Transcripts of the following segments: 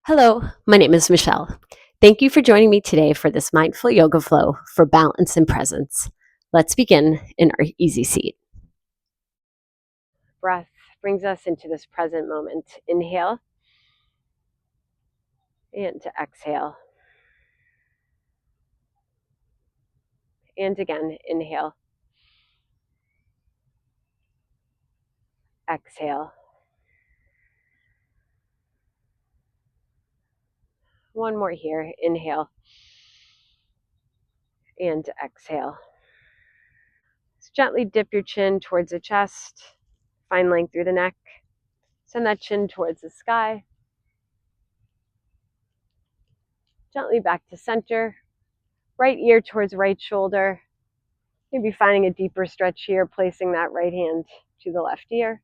Hello, my name is Michelle. Thank you for joining me today for this mindful yoga flow for balance and presence. Let's begin in our easy seat. Breath brings us into this present moment. Inhale and exhale. And again, inhale, exhale. One more here. Inhale and exhale. So gently dip your chin towards the chest. Find length through the neck. Send that chin towards the sky. Gently back to center. Right ear towards right shoulder. Maybe finding a deeper stretch here, placing that right hand to the left ear.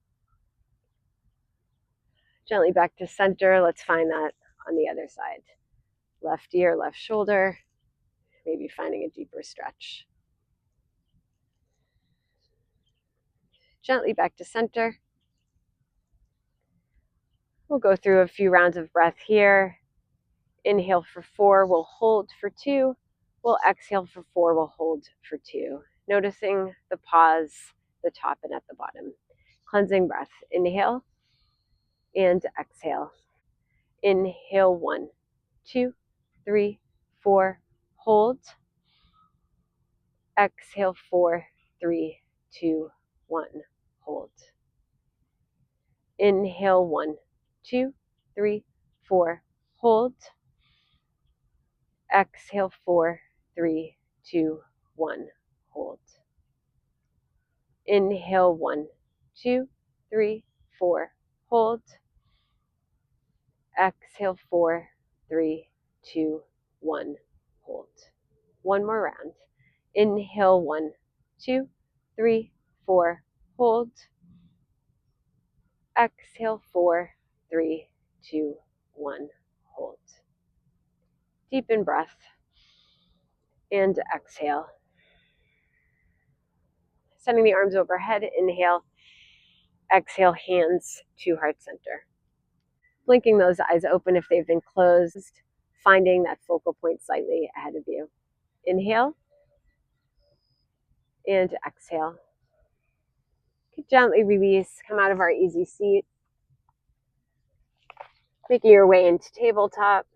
Gently back to center. Let's find that on the other side. Left ear, left shoulder. Maybe finding a deeper stretch. Gently back to center. We'll go through a few rounds of breath here. Inhale for 4, we'll hold for 2. We'll exhale for 4, we'll hold for 2. Noticing the pause, the top and at the bottom. Cleansing breath. Inhale and exhale. Inhale 1, 2, 3, 4. Hold. Exhale 4, 3, 2, 1. Hold. Inhale 1, 2, 3, 4. Hold. Exhale 4, 3, 2, 1. Hold. Inhale 1, 2, 3, 4. Hold. Exhale 4, 3, 2, 1. Hold. One more round. Inhale 1, 2, 3, 4. Hold. Exhale 4, 3, 2, 1. Hold. Deepen breath and exhale. Sending the arms overhead. Inhale. Exhale, hands to heart center. Blinking those eyes open if they've been closed. Finding that focal point slightly ahead of you. Inhale and exhale. Gently release. Come out of our easy seat. Making your way into tabletop.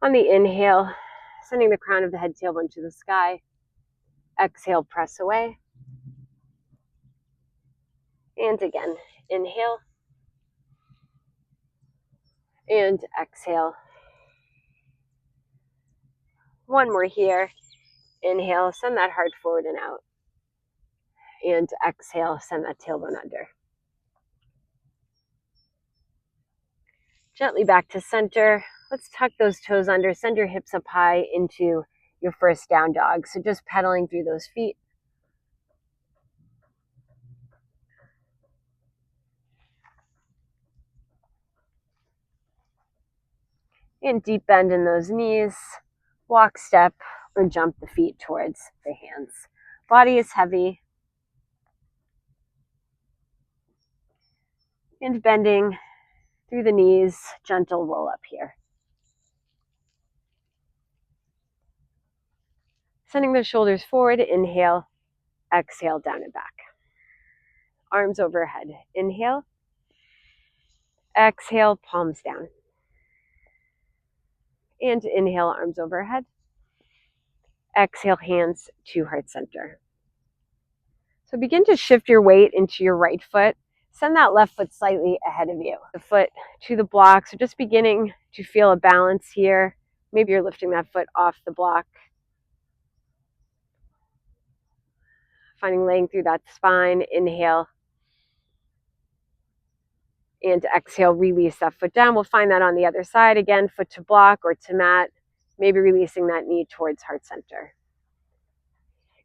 On the inhale, sending the crown of the head, tailbone to the sky. Exhale, press away. And again, inhale. And exhale. One more here. Inhale, send that heart forward and out. And exhale, send that tailbone under. Gently back to center. Let's tuck those toes under. Send your hips up high into your first down dog. So just pedaling through those feet. And deep bend in those knees. Walk, step, or jump the feet towards the hands. Body is heavy. And bending through the knees. Gentle roll up here. Sending the shoulders forward. Inhale. Exhale, down and back. Arms overhead. Inhale. Exhale, palms down. And inhale, arms overhead. Exhale, hands to heart center. So begin to shift your weight into your right foot. Send that left foot slightly ahead of you. The foot to the block. So just beginning to feel a balance here. Maybe you're lifting that foot off the block. Finding laying through that spine. Inhale. And exhale, release that foot down. We'll find that on the other side. Again, foot to block or to mat. Maybe releasing that knee towards heart center.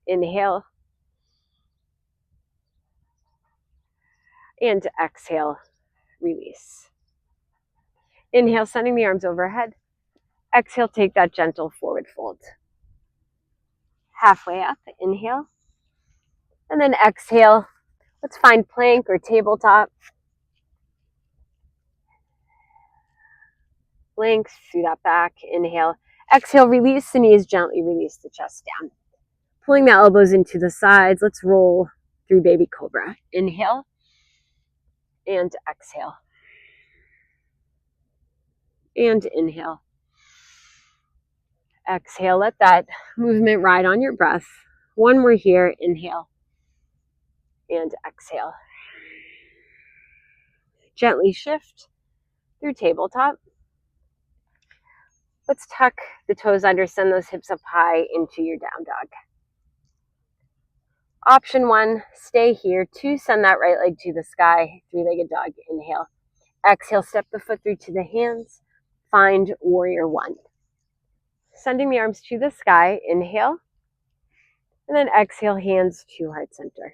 Inhale. And exhale, release. Inhale, sending the arms overhead. Exhale, take that gentle forward fold. Halfway up, inhale. And then exhale. Let's find plank or tabletop. length through that back. Inhale. Exhale, release the knees, gently release the chest down. Pulling the elbows into the sides. Let's roll through baby cobra. Inhale and exhale. And inhale. Exhale, let that movement ride on your breath. One more here. Inhale and exhale. Gently shift through tabletop. Let's tuck the toes under, send those hips up high into your down dog. Option 1, stay here. 2, send that right leg to the sky. 3-legged dog. Inhale. Exhale, step the foot through to the hands. Find warrior 1. Sending the arms to the sky. Inhale. And then exhale, hands to heart center.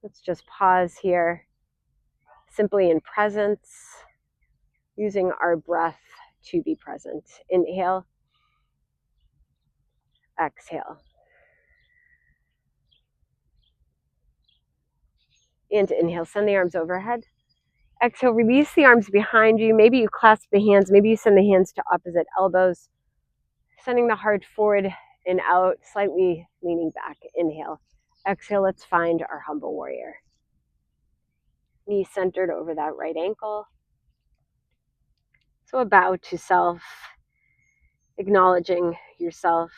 Let's just pause here, simply in presence, using our breath to be present. Inhale. Exhale. And inhale, send the arms overhead. Exhale, release the arms behind you. Maybe you clasp the hands. Maybe you send the hands to opposite elbows. Sending the heart forward and out, slightly leaning back. Inhale. Exhale, let's find our humble warrior. Knee centered over that right ankle. So a bow to self, acknowledging yourself.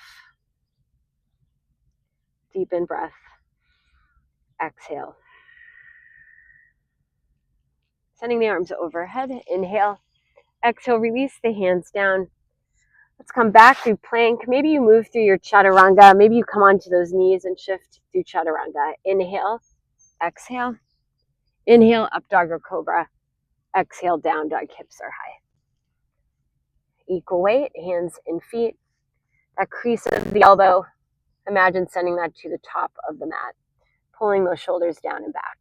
Deepen breath. Exhale. Sending the arms overhead. Inhale. Exhale, release the hands down. Let's come back through plank. Maybe you move through your chaturanga. Maybe you come onto those knees and shift through chaturanga. Inhale. Exhale. Inhale, up dog or cobra. Exhale, down dog, hips are high. Equal weight, hands and feet. That crease of the elbow, imagine sending that to the top of the mat. Pulling those shoulders down and back.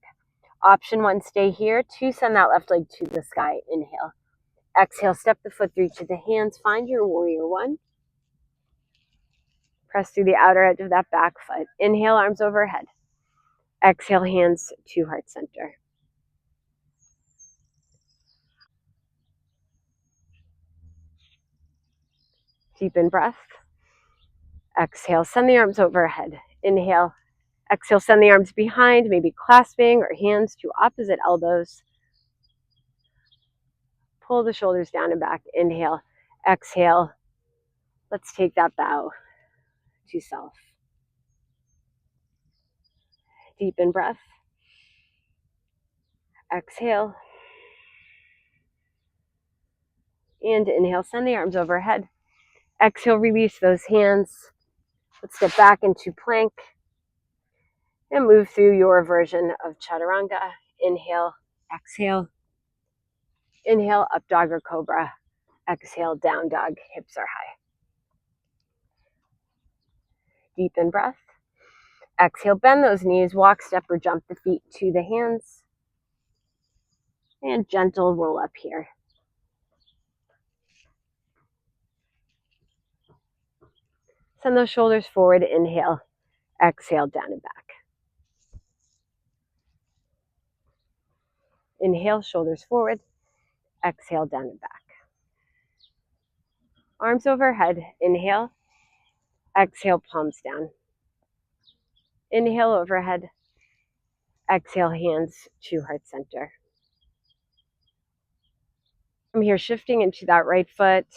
Option 1, stay here. 2, send that left leg to the sky. Inhale. Exhale, step the foot through to the hands. Find your warrior 1. Press through the outer edge of that back foot. Inhale, arms overhead. Exhale, hands to heart center. Deepen breath. Exhale, send the arms overhead. Inhale. Exhale, send the arms behind, maybe clasping or hands to opposite elbows. Pull the shoulders down and back. Inhale. Exhale. Let's take that bow to self. Deepen breath. Exhale. And inhale, send the arms overhead. Exhale, release those hands. Let's step back into plank and move through your version of chaturanga. Inhale, exhale. Inhale, up dog or cobra. Exhale, down dog, hips are high. Deepen breath. Exhale, bend those knees, walk, step, or jump the feet to the hands. And gentle roll up here. Send those shoulders forward. Inhale, exhale, down and back. Inhale, shoulders forward. Exhale, down and back. Arms overhead. Inhale. Exhale, palms down. Inhale, overhead. Exhale, hands to heart center. I'm here shifting into that right foot,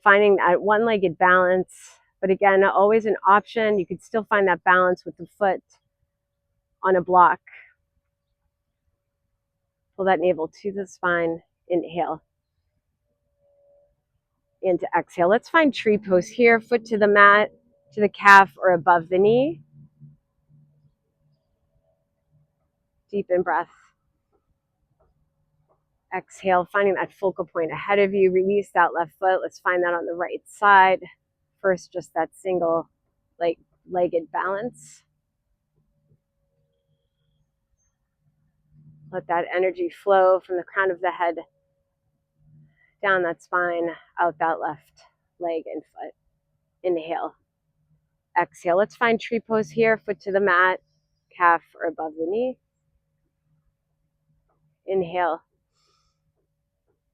finding that one-legged balance. But again, always an option. You could still find that balance with the foot on a block. Pull that navel to the spine. Inhale. And to exhale. Let's find tree pose here. Foot to the mat, to the calf, or above the knee. Deepen breath. Exhale, finding that focal point ahead of you. Release that left foot. Let's find that on the right side. First, just that single legged balance. Let that energy flow from the crown of the head down that spine, out that left leg and foot. Inhale. Exhale. Let's find tree pose here. Foot to the mat, calf or above the knee. Inhale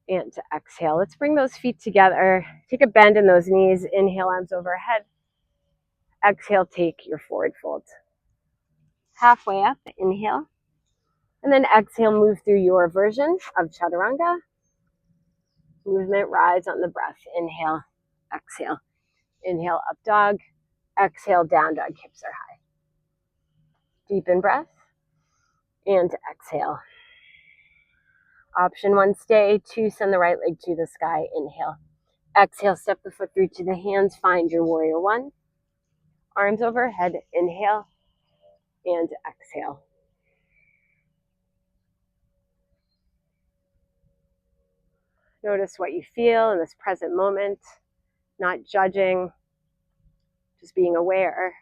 and exhale. Let's bring those feet together. Take a bend in those knees. Inhale, arms overhead. Exhale, take your forward fold. Halfway up, inhale. And then exhale, move through your version of chaturanga. Movement, rise on the breath. Inhale, exhale. Inhale, up dog. Exhale, down dog, hips are high. Deepen breath and exhale. Option 1, stay. 2, send the right leg to the sky. Inhale. Exhale, step the foot through to the hands. Find your warrior 1. Arms overhead. Inhale and exhale. Notice what you feel in this present moment, not judging, just being aware.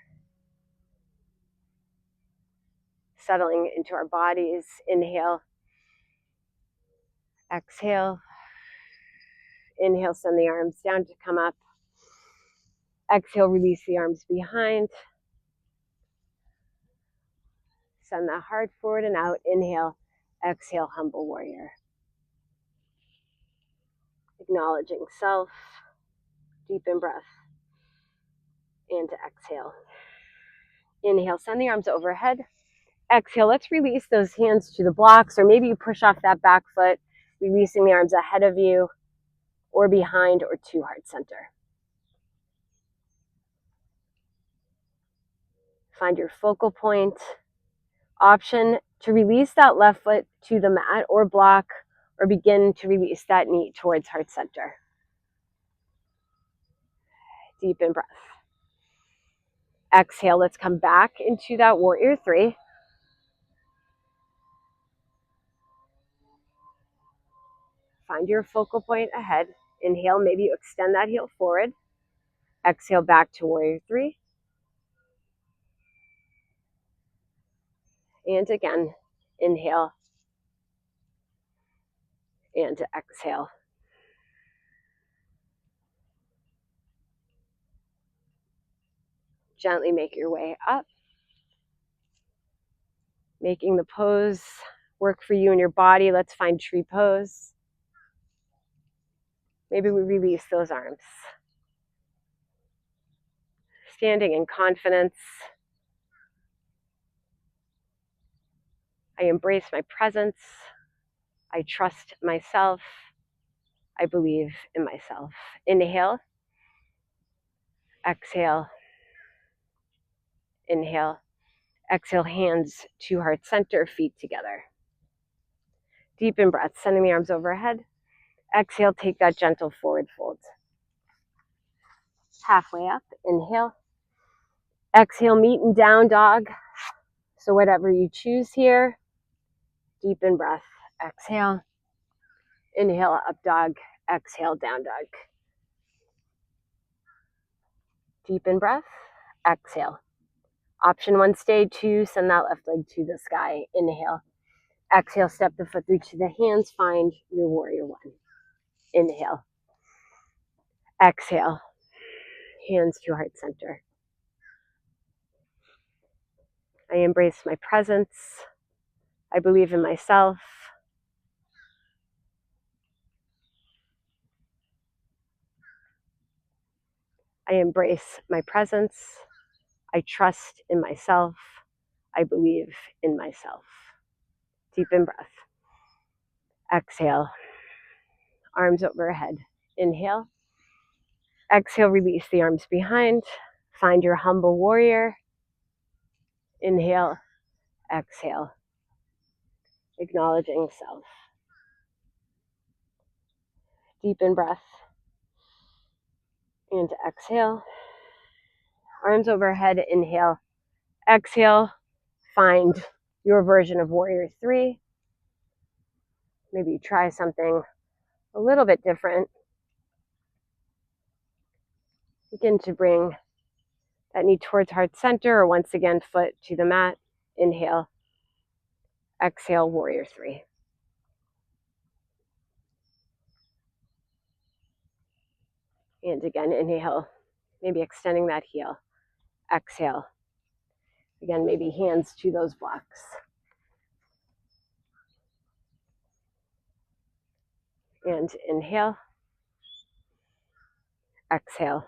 Settling into our bodies. Inhale. Exhale. Inhale, send the arms down to come up. Exhale, release the arms behind. Send the heart forward and out. Inhale. Exhale, humble warrior. Acknowledging self. Deepen breath. And exhale. Inhale, send the arms overhead. Exhale, let's release those hands to the blocks, or maybe you push off that back foot, releasing the arms ahead of you or behind or to heart center. Find your focal point. Option to release that left foot to the mat or block, or begin to release that knee towards heart center. Deepen breath. Exhale, let's come back into that warrior 3. Find your focal point ahead. Inhale, maybe you extend that heel forward. Exhale, back to warrior 3. And again, inhale and exhale. Gently make your way up, making the pose work for you and your body. Let's find tree pose. Maybe we release those arms. Standing in confidence. I embrace my presence. I trust myself. I believe in myself. Inhale. Exhale. Inhale. Exhale, hands to heart center, feet together. Deepen breath, sending the arms overhead. Exhale, take that gentle forward fold. Halfway up, inhale. Exhale, meet in down dog. So whatever you choose here, deepen breath. Exhale. Inhale, up dog. Exhale, down dog. Deepen breath. Exhale. Option 1, stay. 2, send that left leg to the sky. Inhale. Exhale, step the foot through to the hands. Find your warrior 1. Inhale. Exhale. Hands to heart center. I embrace my presence. I believe in myself. I embrace my presence. I trust in myself. I believe in myself. Deepen breath. Exhale. Arms overhead. Inhale. Exhale, release the arms behind. Find your humble warrior. Inhale. Exhale. Acknowledging self. Deepen breath. And exhale. Arms overhead. Inhale. Exhale. Find your version of warrior 3. Maybe try something a little bit different. Begin to bring that knee towards heart center, or once again, foot to the mat. Inhale. Exhale, warrior 3. And again, inhale, maybe extending that heel. Exhale. Again, maybe hands to those blocks. And inhale, exhale.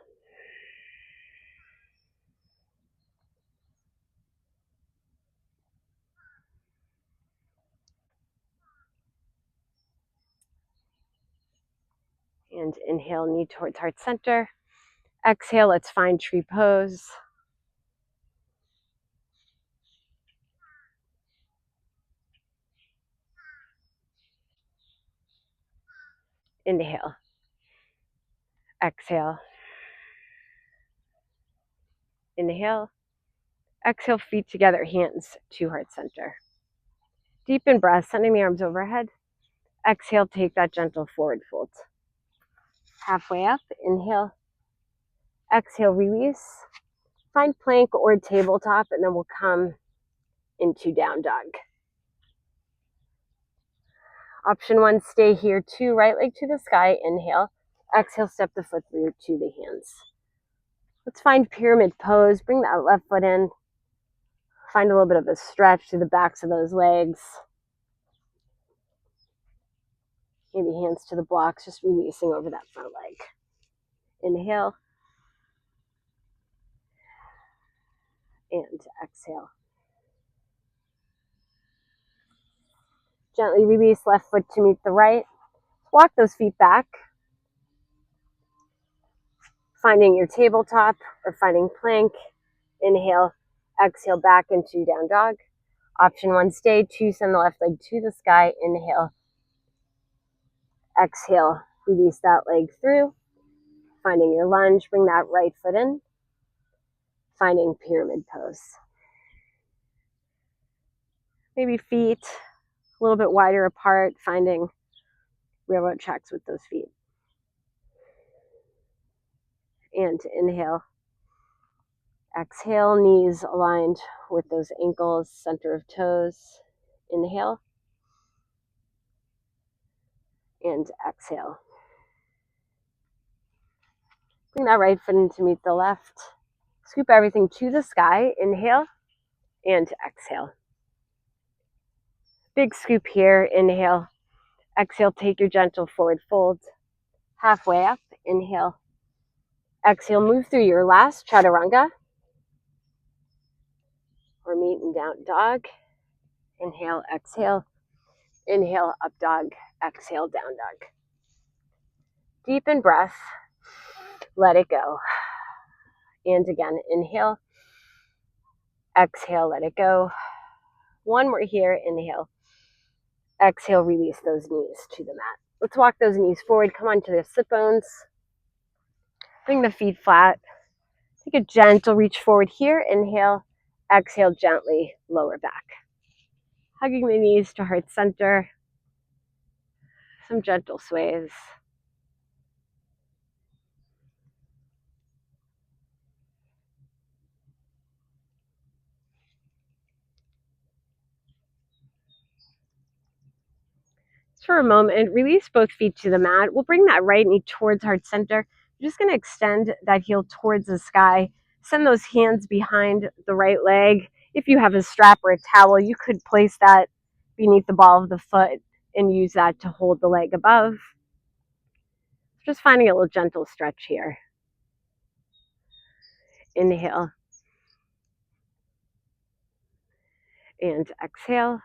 And inhale, knee towards heart center. Exhale, let's find tree pose. Inhale, exhale. Inhale, exhale, feet together, hands to heart center. Deepen breath, sending the arms overhead. Exhale, take that gentle forward fold. Halfway up, inhale. Exhale, release. Find plank or tabletop, and then we'll come into down dog. Option 1, stay here. 2, right leg to the sky, inhale. Exhale, step the foot through to the hands. Let's find pyramid pose. Bring that left foot in. Find a little bit of a stretch to the backs of those legs. Maybe hands to the blocks, just releasing over that front leg. Inhale. And exhale. Gently release left foot to meet the right. Walk those feet back. Finding your tabletop or finding plank. Inhale, exhale back into down dog. Option 1, stay. 2, send the left leg to the sky. Inhale, exhale, release that leg through. Finding your lunge, bring that right foot in. Finding pyramid pose. Maybe feet a little bit wider apart, finding railroad tracks with those feet. And inhale. Exhale, knees aligned with those ankles, center of toes. Inhale. And exhale. Bring that right foot in to meet the left. Scoop everything to the sky. Inhale and exhale. Big scoop here. Inhale. Exhale, take your gentle forward fold. Halfway up. Inhale. Exhale, move through your last chaturanga. Or meet in down dog. Inhale, exhale. Inhale, up dog. Exhale, down dog. Deepen breath. Let it go. And again, inhale. Exhale, let it go. One more here. Inhale. Exhale, release those knees to the mat. Let's walk those knees forward. Come onto the sit bones. Bring the feet flat. Take a gentle reach forward here. Inhale. Exhale, gently lower back. Hugging the knees to heart center. Some gentle sways. For a moment, release both feet to the mat. We'll bring that right knee towards heart center. You're just going to extend that heel towards the sky. Send those hands behind the right leg. If you have a strap or a towel, you could place that beneath the ball of the foot and use that to hold the leg above. Just finding a little gentle stretch here. Inhale. And exhale.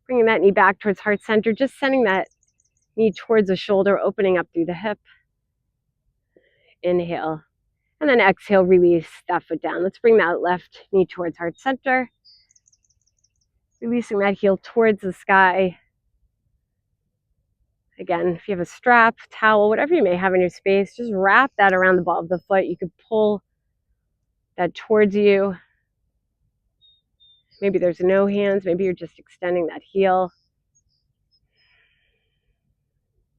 Bringing that knee back towards heart center, just sending that knee towards the shoulder, opening up through the hip. Inhale. And then exhale, release that foot down. Let's bring that left knee towards heart center. Releasing that heel towards the sky. Again, if you have a strap, towel, whatever you may have in your space, just wrap that around the ball of the foot. You could pull that towards you. Maybe there's no hands. Maybe you're just extending that heel.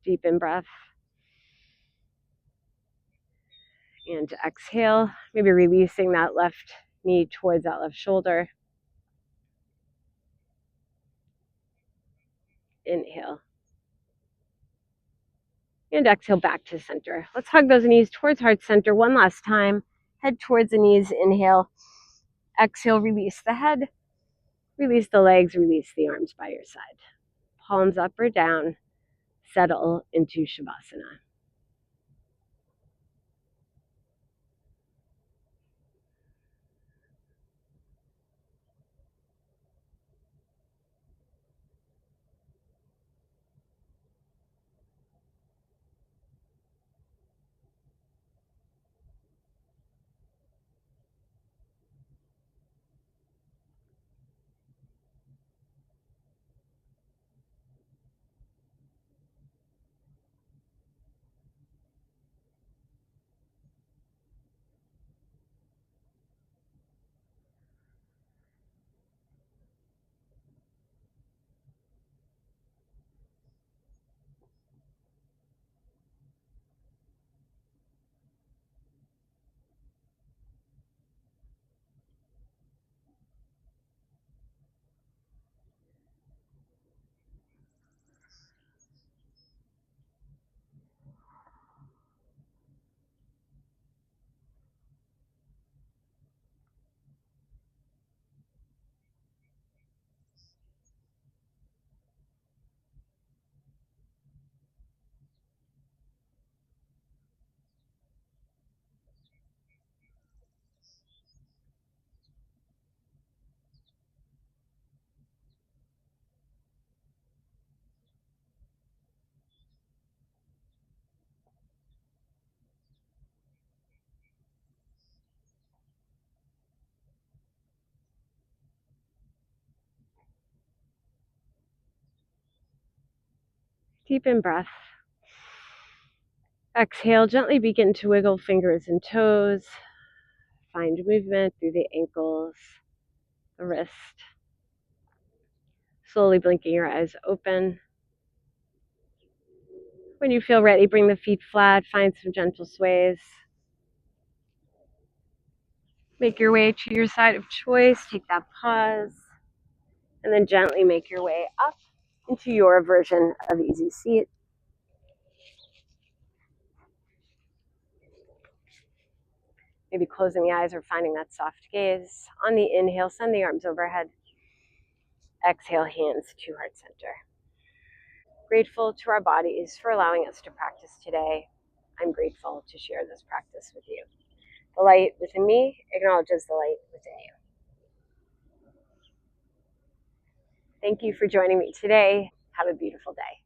Deepen breath. And exhale. Maybe releasing that left knee towards that left shoulder. Inhale. And exhale back to center. Let's hug those knees towards heart center one last time. Head towards the knees. Inhale. Exhale, release the head. Release the legs, release the arms by your side. Palms up or down, settle into Shavasana. Deepen breath. Exhale, gently begin to wiggle fingers and toes. Find movement through the ankles, the wrist. Slowly blinking your eyes open. When you feel ready, bring the feet flat, find some gentle sways. Make your way to your side of choice, take that pause, and then gently make your way up into your version of easy seat. Maybe closing the eyes or finding that soft gaze. On the inhale, send the arms overhead. Exhale, hands to heart center. Grateful to our bodies for allowing us to practice today. I'm grateful to share this practice with you. The light within me acknowledges the light within you. Thank you for joining me today. Have a beautiful day.